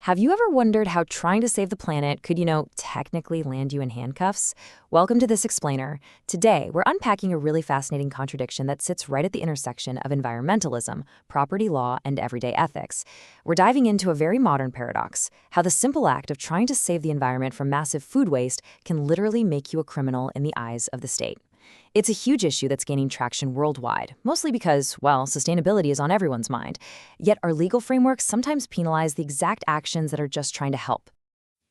Have you ever wondered how trying to save the planet could, technically land you in handcuffs? Welcome to This Explainer. Today, we're unpacking a really fascinating contradiction that sits right at the intersection of environmentalism, property law, and everyday ethics. We're diving into a very modern paradox, how the simple act of trying to save the environment from massive food waste can literally make you a criminal in the eyes of the state. It's a huge issue that's gaining traction worldwide, mostly because, sustainability is on everyone's mind. Yet our legal frameworks sometimes penalize the exact actions that are just trying to help.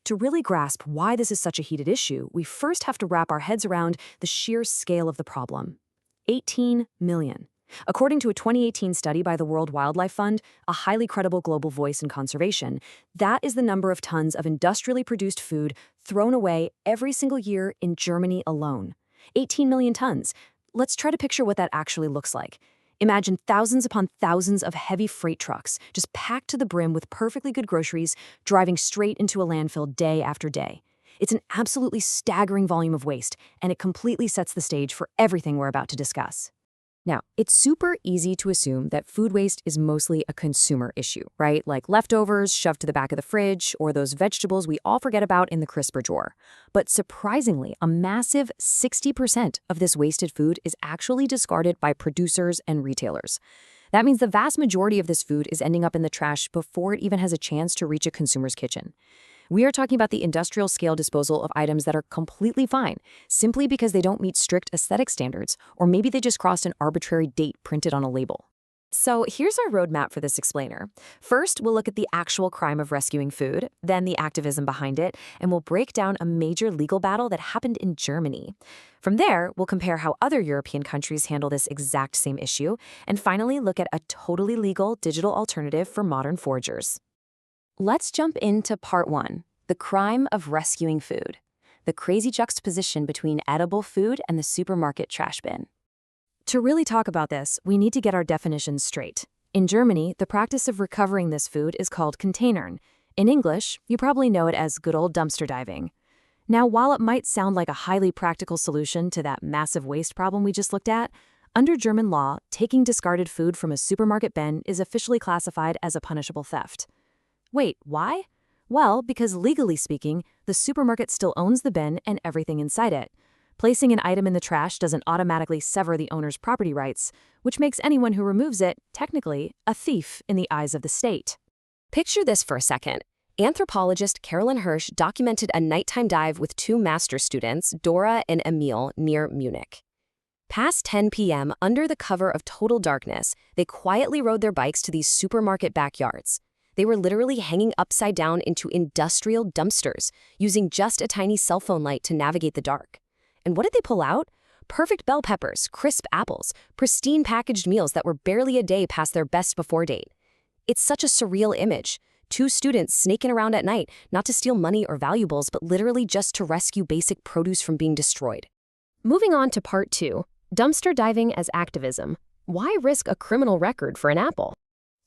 To really grasp why this is such a heated issue, we first have to wrap our heads around the sheer scale of the problem. 18 million. According to a 2018 study by the World Wildlife Fund, a highly credible global voice in conservation, that is the number of tons of industrially produced food thrown away every single year in Germany alone. 18 million tons. Let's try to picture what that actually looks like. Imagine thousands upon thousands of heavy freight trucks, just packed to the brim with perfectly good groceries, driving straight into a landfill day after day. It's an absolutely staggering volume of waste, and it completely sets the stage for everything we're about to discuss. Now, it's super easy to assume that food waste is mostly a consumer issue, right? Like leftovers shoved to the back of the fridge or those vegetables we all forget about in the crisper drawer. But surprisingly, a massive 60% of this wasted food is actually discarded by producers and retailers. That means the vast majority of this food is ending up in the trash before it even has a chance to reach a consumer's kitchen. We are talking about the industrial-scale disposal of items that are completely fine, simply because they don't meet strict aesthetic standards, or maybe they just crossed an arbitrary date printed on a label. So here's our roadmap for this explainer. First, we'll look at the actual crime of rescuing food, then the activism behind it, and we'll break down a major legal battle that happened in Germany. From there, we'll compare how other European countries handle this exact same issue, and finally look at a totally legal digital alternative for modern foragers. Let's jump into part 1, the crime of rescuing food, the crazy juxtaposition between edible food and the supermarket trash bin. To really talk about this, we need to get our definitions straight. In Germany, the practice of recovering this food is called Containern. In English, you probably know it as good old dumpster diving. Now, while it might sound like a highly practical solution to that massive waste problem we just looked at, under German law, taking discarded food from a supermarket bin is officially classified as a punishable theft. Wait, why? Well, because legally speaking, the supermarket still owns the bin and everything inside it. Placing an item in the trash doesn't automatically sever the owner's property rights, which makes anyone who removes it, technically, a thief in the eyes of the state. Picture this for a second. Anthropologist Carolyn Hirsch documented a nighttime dive with 2 master students, Dora and Emil, near Munich. Past 10 p.m., under the cover of total darkness, they quietly rode their bikes to these supermarket backyards. They were literally hanging upside down into industrial dumpsters, using just a tiny cell phone light to navigate the dark. And what did they pull out? Perfect bell peppers, crisp apples, pristine packaged meals that were barely a day past their best before date. It's such a surreal image. 2 students snaking around at night, not to steal money or valuables, but literally just to rescue basic produce from being destroyed. Moving on to part 2, dumpster diving as activism. Why risk a criminal record for an apple?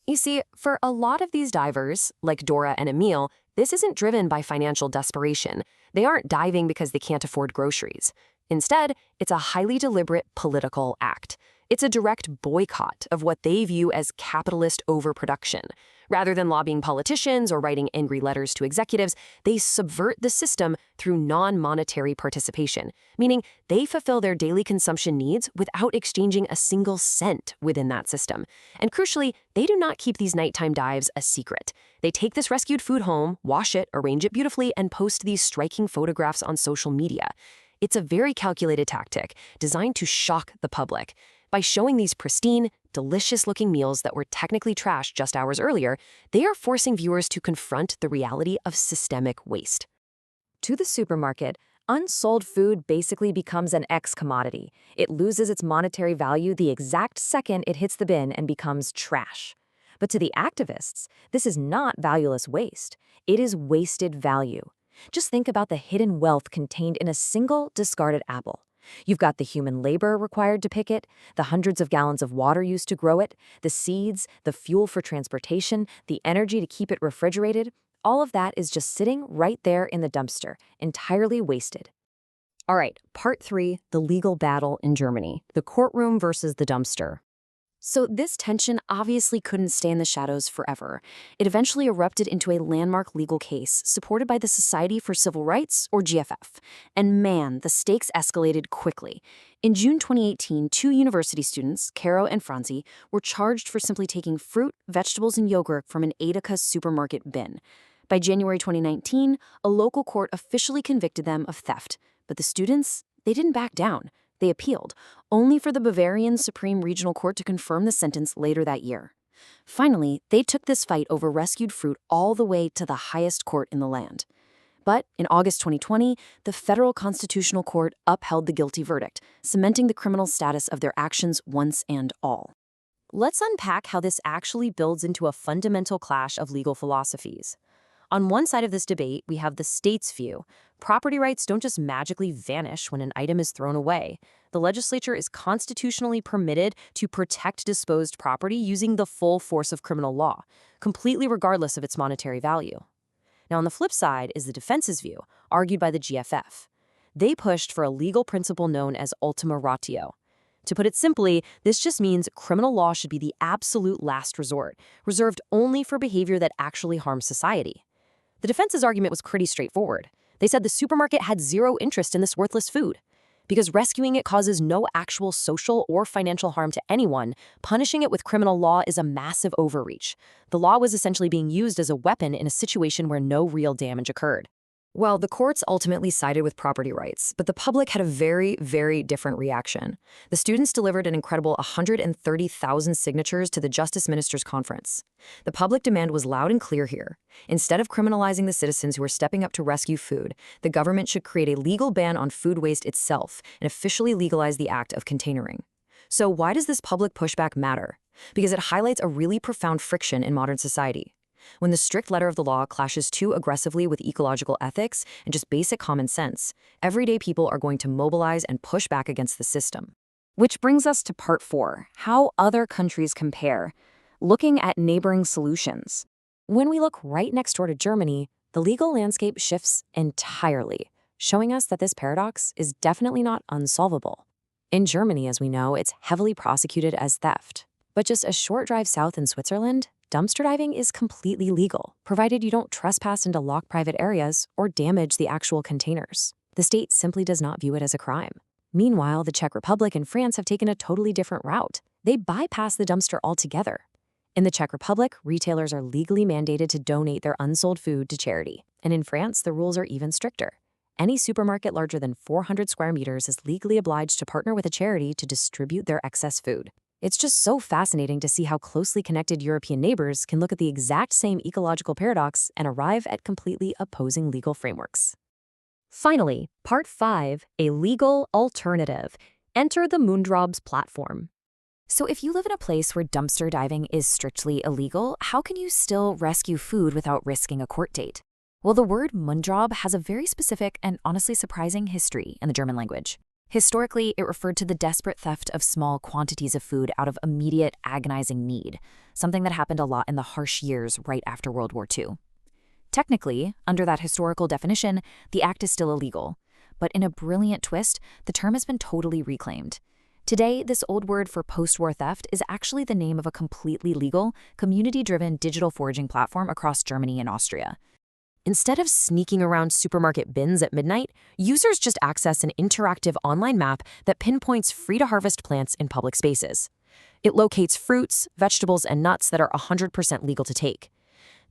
You see, for a lot of these divers, like Dora and Emil, this isn't driven by financial desperation. They aren't diving because they can't afford groceries. Instead, it's a highly deliberate political act. It's a direct boycott of what they view as capitalist overproduction. Rather than lobbying politicians or writing angry letters to executives, they subvert the system through non-monetary participation, meaning they fulfill their daily consumption needs without exchanging a single cent within that system. And crucially, they do not keep these nighttime dives a secret. They take this rescued food home, wash it, arrange it beautifully, and post these striking photographs on social media. It's a very calculated tactic designed to shock the public. By showing these pristine, delicious-looking meals that were technically trashed just hours earlier, they are forcing viewers to confront the reality of systemic waste. To the supermarket, unsold food basically becomes an X-commodity. It loses its monetary value the exact second it hits the bin and becomes trash. But to the activists, this is not valueless waste. It is wasted value. Just think about the hidden wealth contained in a single discarded apple. You've got the human labor required to pick it, the hundreds of gallons of water used to grow it, the seeds, the fuel for transportation, the energy to keep it refrigerated. All of that is just sitting right there in the dumpster, entirely wasted. All right, part 3, the legal battle in Germany, the courtroom versus the dumpster. So this tension obviously couldn't stay in the shadows forever. It eventually erupted into a landmark legal case supported by the Society for Civil Rights, or GFF. And man, the stakes escalated quickly. In June 2018, two university students, Caro and Franzi, were charged for simply taking fruit, vegetables, and yogurt from an Edeka supermarket bin. By January 2019, a local court officially convicted them of theft. But the students, they didn't back down. They appealed, only for the Bavarian Supreme Regional Court to confirm the sentence later that year. Finally, they took this fight over rescued fruit all the way to the highest court in the land. But in August 2020, the Federal Constitutional Court upheld the guilty verdict, cementing the criminal status of their actions once and all. Let's unpack how this actually builds into a fundamental clash of legal philosophies. On one side of this debate, we have the state's view. Property rights don't just magically vanish when an item is thrown away. The legislature is constitutionally permitted to protect disposed property using the full force of criminal law, completely regardless of its monetary value. Now, on the flip side is the defense's view, argued by the GFF. They pushed for a legal principle known as ultima ratio. To put it simply, this just means criminal law should be the absolute last resort, reserved only for behavior that actually harms society. The defense's argument was pretty straightforward. They said the supermarket had zero interest in this worthless food. Because rescuing it causes no actual social or financial harm to anyone, punishing it with criminal law is a massive overreach. The law was essentially being used as a weapon in a situation where no real damage occurred. Well, the courts ultimately sided with property rights, but the public had a very, very different reaction. The students delivered an incredible 130,000 signatures to the Justice Ministers' Conference. The public demand was loud and clear here. Instead of criminalizing the citizens who were stepping up to rescue food, the government should create a legal ban on food waste itself and officially legalize the act of containering. So why does this public pushback matter? Because it highlights a really profound friction in modern society. When the strict letter of the law clashes too aggressively with ecological ethics and just basic common sense, everyday people are going to mobilize and push back against the system. Which brings us to part 4, how other countries compare, looking at neighboring solutions. When we look right next door to Germany, the legal landscape shifts entirely, showing us that this paradox is definitely not unsolvable. In Germany, as we know, it's heavily prosecuted as theft. But just a short drive south in Switzerland, dumpster diving is completely legal, provided you don't trespass into locked private areas or damage the actual containers. The state simply does not view it as a crime. Meanwhile, the Czech Republic and France have taken a totally different route. They bypass the dumpster altogether. In the Czech Republic, retailers are legally mandated to donate their unsold food to charity. And in France, the rules are even stricter. Any supermarket larger than 400 square meters is legally obliged to partner with a charity to distribute their excess food. It's just so fascinating to see how closely connected European neighbors can look at the exact same ecological paradox and arrive at completely opposing legal frameworks. Finally, Part 5, a legal alternative. Enter the Moondrobs platform. So if you live in a place where dumpster diving is strictly illegal, how can you still rescue food without risking a court date? Well, the word Moondraub has a very specific and honestly surprising history in the German language. Historically, it referred to the desperate theft of small quantities of food out of immediate, agonizing need, something that happened a lot in the harsh years right after World War II. Technically, under that historical definition, the act is still illegal. But in a brilliant twist, the term has been totally reclaimed. Today, this old word for post-war theft is actually the name of a completely legal, community-driven digital foraging platform across Germany and Austria. Instead of sneaking around supermarket bins at midnight, users just access an interactive online map that pinpoints free-to-harvest plants in public spaces. It locates fruits, vegetables, and nuts that are 100% legal to take.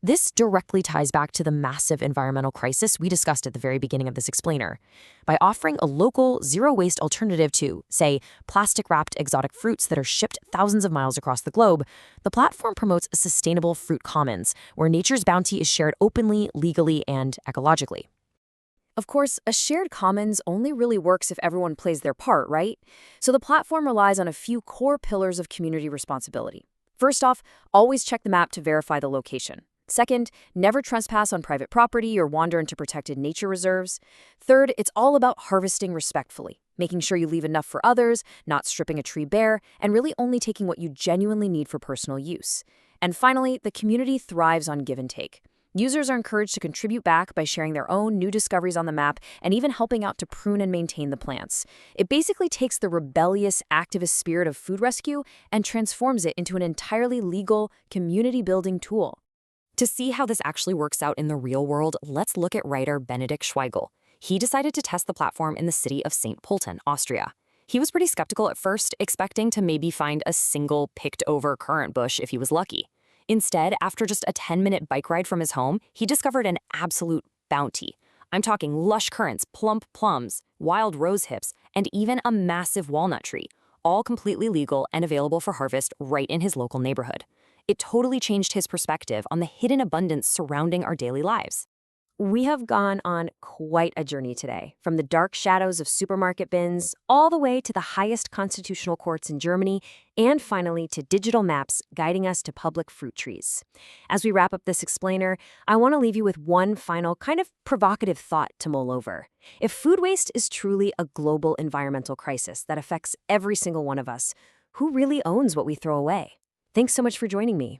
This directly ties back to the massive environmental crisis we discussed at the very beginning of this explainer. By offering a local, zero-waste alternative to, say, plastic-wrapped exotic fruits that are shipped thousands of miles across the globe, the platform promotes a sustainable fruit commons, where nature's bounty is shared openly, legally, and ecologically. Of course, a shared commons only really works if everyone plays their part, right? So the platform relies on a few core pillars of community responsibility. First off, always check the map to verify the location. Second, never trespass on private property or wander into protected nature reserves. Third, it's all about harvesting respectfully, making sure you leave enough for others, not stripping a tree bare, and really only taking what you genuinely need for personal use. And finally, the community thrives on give and take. Users are encouraged to contribute back by sharing their own new discoveries on the map and even helping out to prune and maintain the plants. It basically takes the rebellious, activist spirit of food rescue and transforms it into an entirely legal, community-building tool. To see how this actually works out in the real world, let's look at writer Benedikt Schweigel. He decided to test the platform in the city of St. Pölten, Austria. He was pretty skeptical at first, expecting to maybe find a single picked-over currant bush if he was lucky. Instead, after just a 10-minute bike ride from his home, he discovered an absolute bounty. I'm talking lush currants, plump plums, wild rose hips, and even a massive walnut tree, all completely legal and available for harvest right in his local neighborhood. It totally changed his perspective on the hidden abundance surrounding our daily lives. We have gone on quite a journey today, from the dark shadows of supermarket bins all the way to the highest constitutional courts in Germany, and finally to digital maps guiding us to public fruit trees. As we wrap up this explainer, I want to leave you with one final kind of provocative thought to mull over. If food waste is truly a global environmental crisis that affects every single one of us, who really owns what we throw away? Thanks so much for joining me.